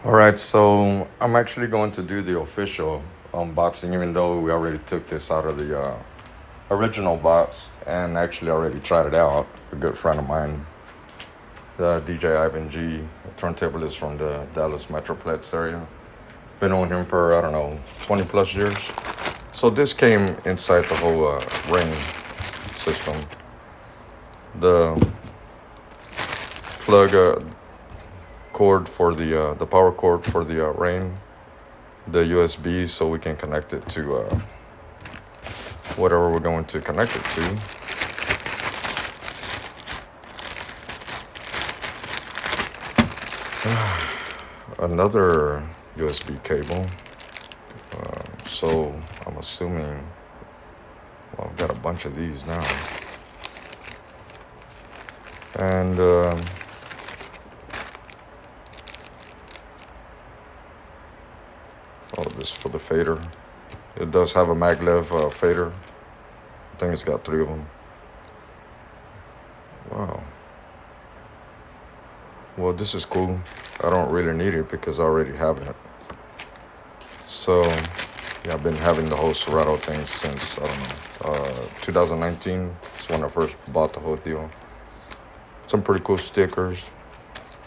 All right, so I'm actually going to do the official unboxing, even though we already took this out of the original box and actually already tried it out. A good friend of mine, the DJ Ivan G, a turntablist from the Dallas Metroplex area. Been on him for, I don't know, 20 plus years. So this came inside the whole Rane system. The plug cord for the power cord for the Rane, the USB, so we can connect it to whatever we're going to connect it to. Another USB cable. So I'm assuming, well, I've got a bunch of these now. And this for the fader. It does have a maglev fader. I think it's got 3 of them. Wow. Well, this is cool. I don't really need it because I already have it. So, yeah, I've been having the whole Serato thing since, 2019. It's when I first bought the whole deal. Some pretty cool stickers.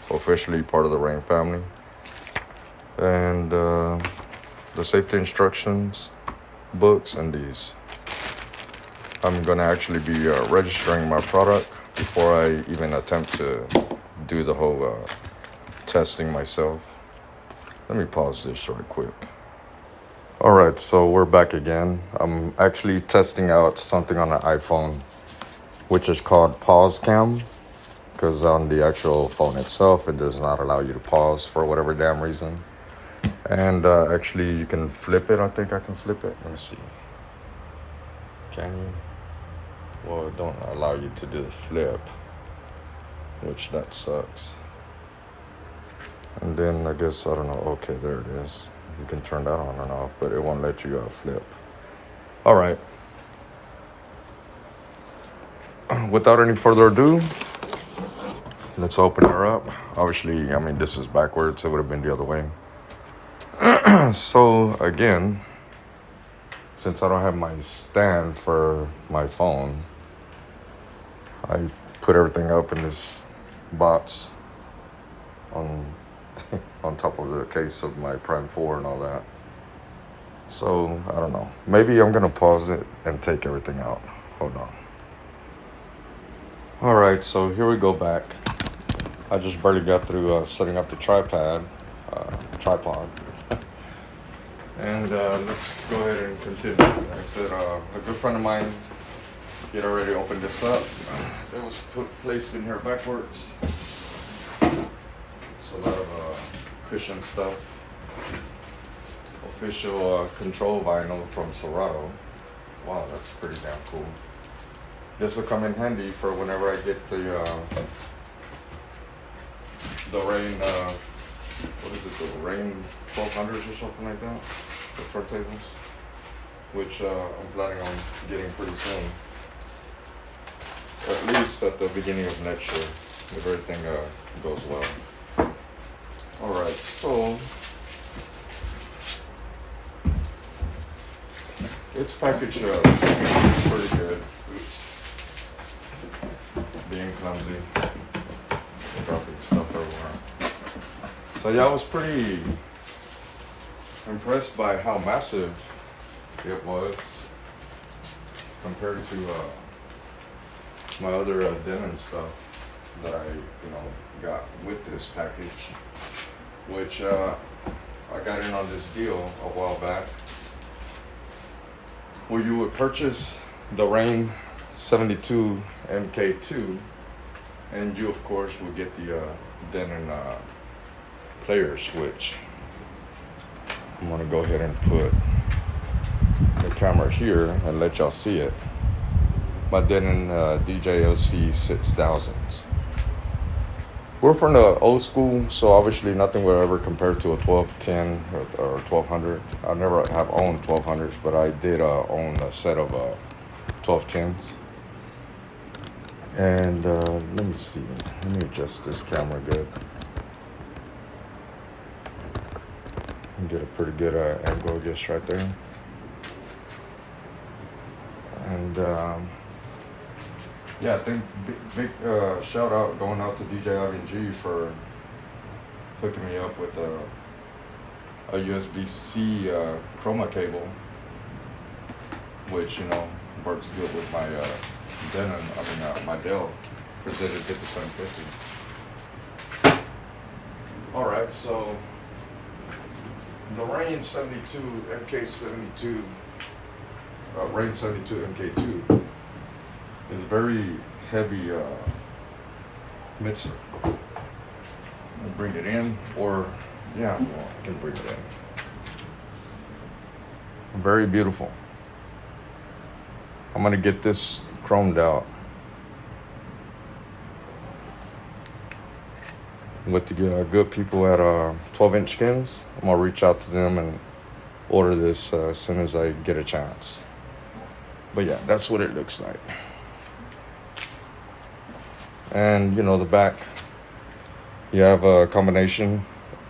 Officially part of the Rane family. And the safety instructions, books, and these. I'm gonna actually be registering my product before I even attempt to do the whole testing myself. Let me pause this right quick. All right, so we're back again. I'm actually testing out something on the iPhone, which is called Pause Cam, because on the actual phone itself, it does not allow you to pause for whatever damn reason. And actually, you can flip it. I think I can flip it. Let me see. Can you? Well, it don't allow you to do the flip, which that sucks. And then I guess, I don't know. Okay, there it is. You can turn that on and off, but it won't let you flip. All right. Without any further ado, let's open her up. Obviously, I mean, this is backwards. It would have been the other way. So again, since I don't have my stand for my phone, I put everything up in this box on top of the case of my Prime 4 and all that. So I don't know. Maybe I'm gonna pause it and take everything out. Hold on. All right, so here we go back. I just barely got through setting up the tripod. And let's go ahead and continue. Like I said, a good friend of mine, he had already opened this up. It was placed in here backwards. It's a lot of cushion stuff. Official control vinyl from Serato. Wow, that's pretty damn cool. This will come in handy for whenever I get the Rane, what is it, the Rane 1200s or something like that, the turntables, which I'm planning on getting pretty soon, at least at the beginning of next year, if everything goes well. Alright, so it's packaged pretty good. Oops. Being clumsy, dropping stuff everywhere. So yeah, I was pretty impressed by how massive it was compared to my other denim stuff that I got with this package, which I got in on this deal a while back, where you would purchase the Rane 72 Mkii, and you of course would get the denim player switch. I'm gonna go ahead and put the camera here and let y'all see it. My Denon DJLC 6000s. We're from the old school, so obviously nothing will ever compare to a 1210 or 1200. I never have owned 1200s, but I did own a set of 1210s. And let me see. Let me adjust this camera good. You get a pretty good angle, I guess, right there. And yeah, I think big shout out going out to DJ G for hooking me up with a USB-C chroma cable, which, you know, works good with my my Dell Precision 5750. All right, so the Rane 72 MK72, Rane 72 MK2 is a very heavy mixer. I'll bring it in, or yeah, well, I can bring it in. Very beautiful. I'm gonna get this chromed out with the good people at 12-inch skins. I'm gonna reach out to them and order this as soon as I get a chance. But yeah, that's what it looks like. And you know, the back, you have a combination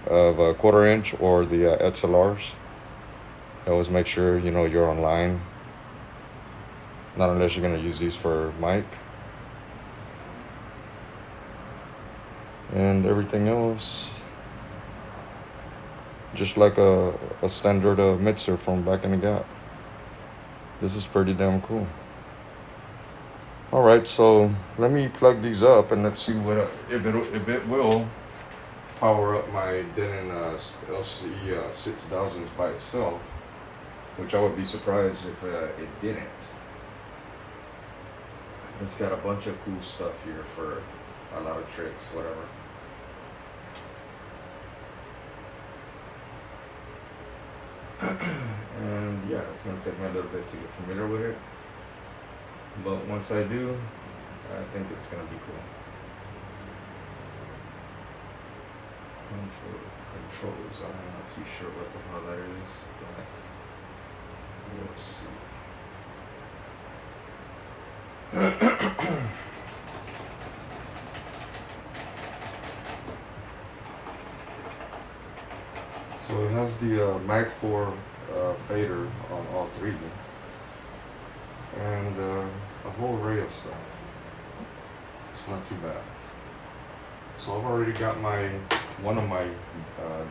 of a 1/4 inch or the XLRs. Always make sure, you know, you're online. Not unless you're gonna use these for mic. And everything else, just like a standard mixer from back in the Gap. This is pretty damn cool. All right, so let me plug these up and let's see what if it will power up my Denon LCE 6000s by itself, which I would be surprised if it didn't. It's got a bunch of cool stuff here for a lot of tricks, whatever. And yeah, it's gonna take me a little bit to get familiar with it, but once I do, I think it's gonna be cool. Controls, I'm not too sure what the hell that is, but we'll see. So it has the Mag 4 fader on all three, and a whole array of stuff. It's not too bad. So I've already got one of my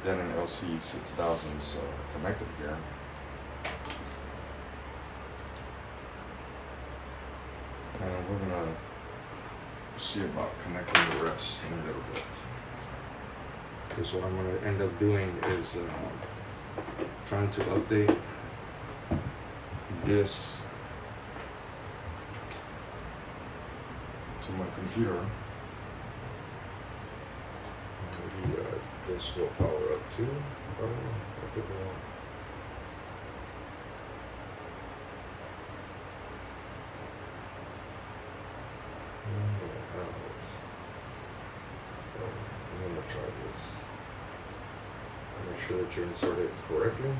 Denon LC 6000s connected here. And we're gonna see about connecting the rest in a little bit. Because what I'm gonna end up doing is trying to update this to my computer. Maybe this will power up too. I don't know. I could be wrong. I'm gonna try this. Make sure that you insert it correctly.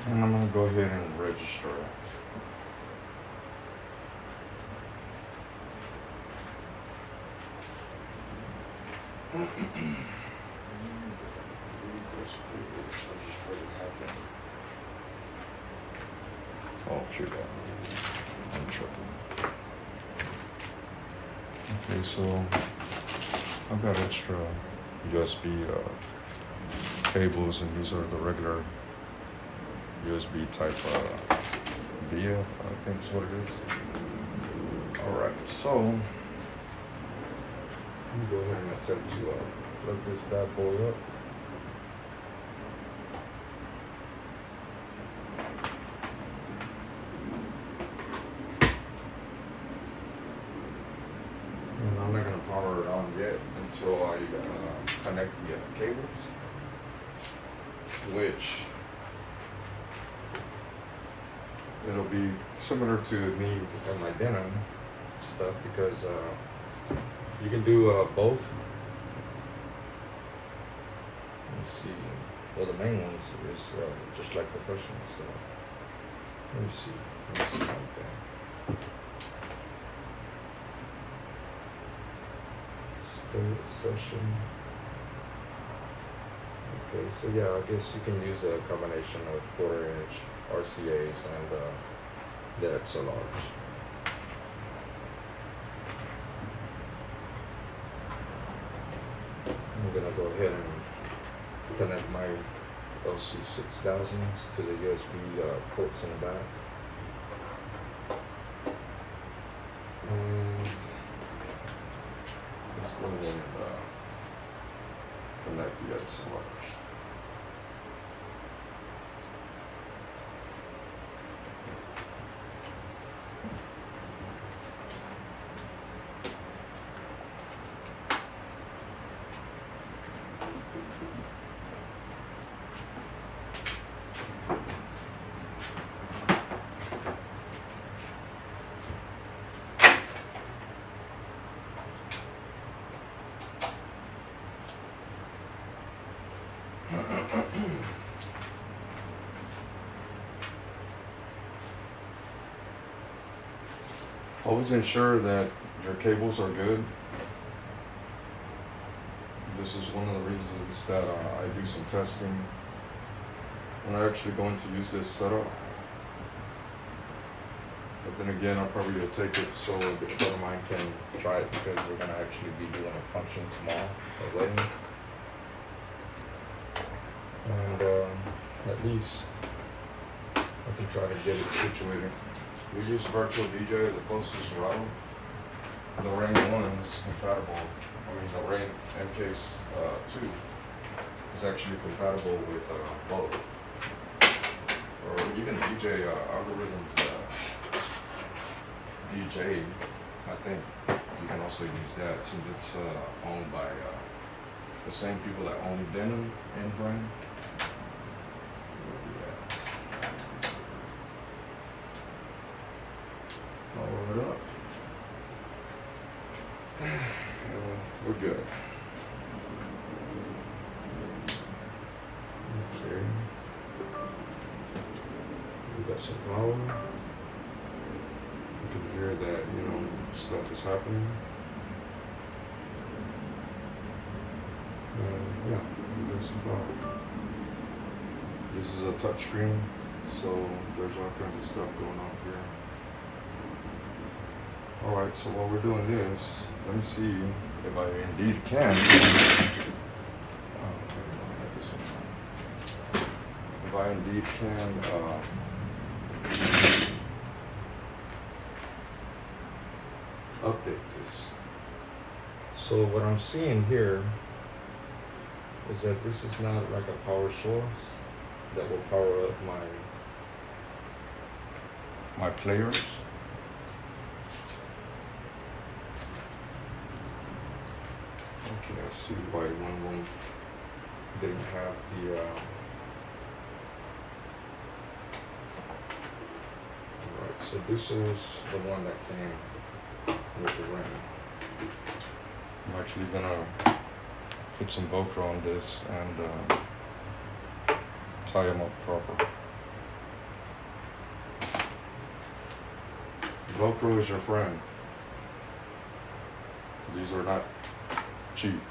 And I'm going to go ahead and register it. Oh, shoot. I'm tripping. Okay, so I've got extra USB cables, and these are the regular USB type via, I think is what it is. Alright, so let me go ahead and attempt to plug this bad boy up. And I'm not going to power it on yet until I connect the cables, which it'll be similar to me and my denim stuff because you can do both. Let me see. Well, the main ones is just like professional stuff. Let me see. Something. Session. Okay, so yeah, I guess you can use a combination of quarter-inch RCAs and the XLRs. I'm gonna go ahead and connect my LC6000s to the USB ports in the back. And let's go ahead and connect the XLRs. Always ensure that your cables are good. This is one of the reasons that I do some testing when I actually going to use this setup. But then again, I'll probably take it so the friend of mine can try it because we're going to actually be doing a function tomorrow or later. And at least I can try to get it situated. We use virtual DJ as opposed to Serato. The Rane 1 is compatible. I mean, the Rane Mkii 2 is actually compatible with both. Or even DJ algorithms. DJ, I think you can also use that since it's owned by the same people that own Denim and Rane. Power it up. We're good. Okay. We got some power. You can hear that, stuff is happening. Yeah, we got some power. This is a touch screen, so there's all kinds of stuff going on here. Alright, so while we're doing this, let me see if I indeed can. If I indeed can update this. So what I'm seeing here is that this is not like a power source that will power up my players. Okay, I see why one of them didn't have the Alright, so this is the one that came with the Rane. I'm actually gonna put some Velcro on this and tie them up proper. Velcro is your friend. These are not cheap.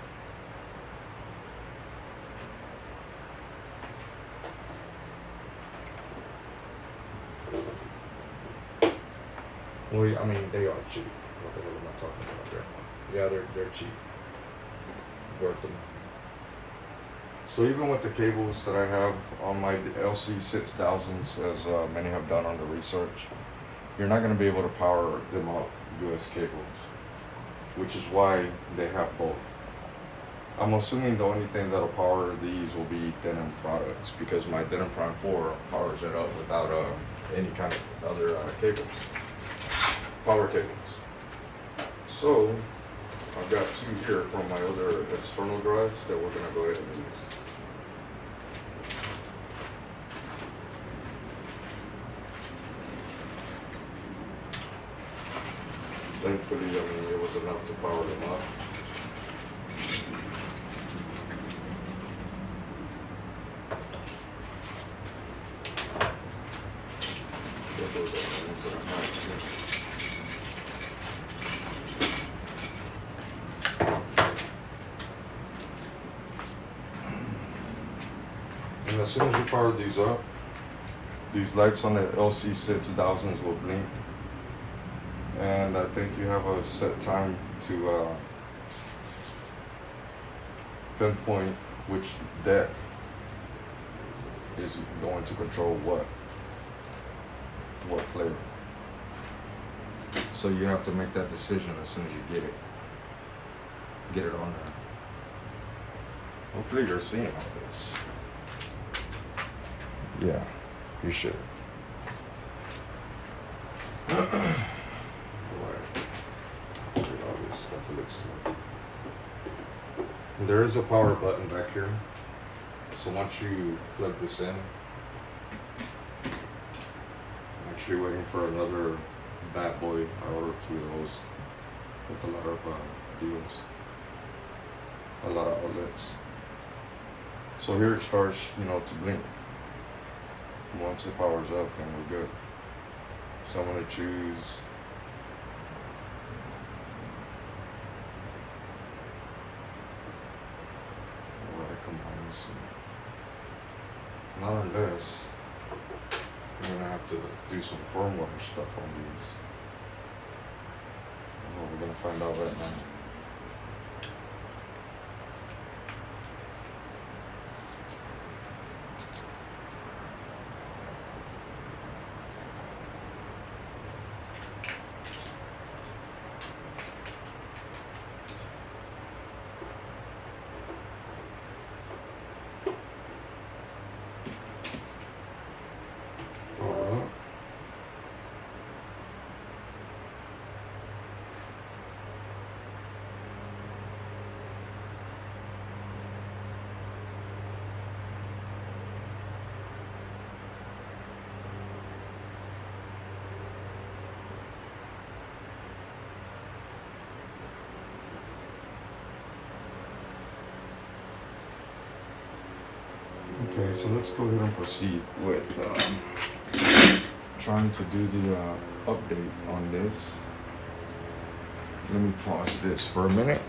Well, I mean, they are cheap. What the hell am I talking about there? Yeah, they're cheap. Worth them. So even with the cables that I have on my LC6000s, as many have done on the research, you're not going to be able to power them up US cables, which is why they have both. I'm assuming the only thing that'll power these will be Denim products because my Denim Prime 4 powers it up without any kind of other cables, power cables. So I've got two here from my other external drives that we're going to go ahead and use. Thankfully, I mean, it was enough to power them up. Get those items that I have too. And as soon as you power these up, these lights on the LC6000s will blink. And I think you have a set time to pinpoint which deck is going to control what player. So you have to make that decision as soon as you get it on there. Hopefully you're seeing all this. Yeah, you should. Right. Look at all this stuff. It looks good. There is a power button back here. So once you plug this in, I'm actually waiting for another bad boy. I ordered 2 of those with a lot of deals, a lot of outlets. So here it starts, to blink. Once it powers up, then we're good. So I'm gonna choose where I combine this. Not unless I'm gonna have to do some firmware stuff on these. Well, we're gonna find out right now. Okay, so let's go ahead and proceed with trying to do the update on this. Let me pause this for a minute.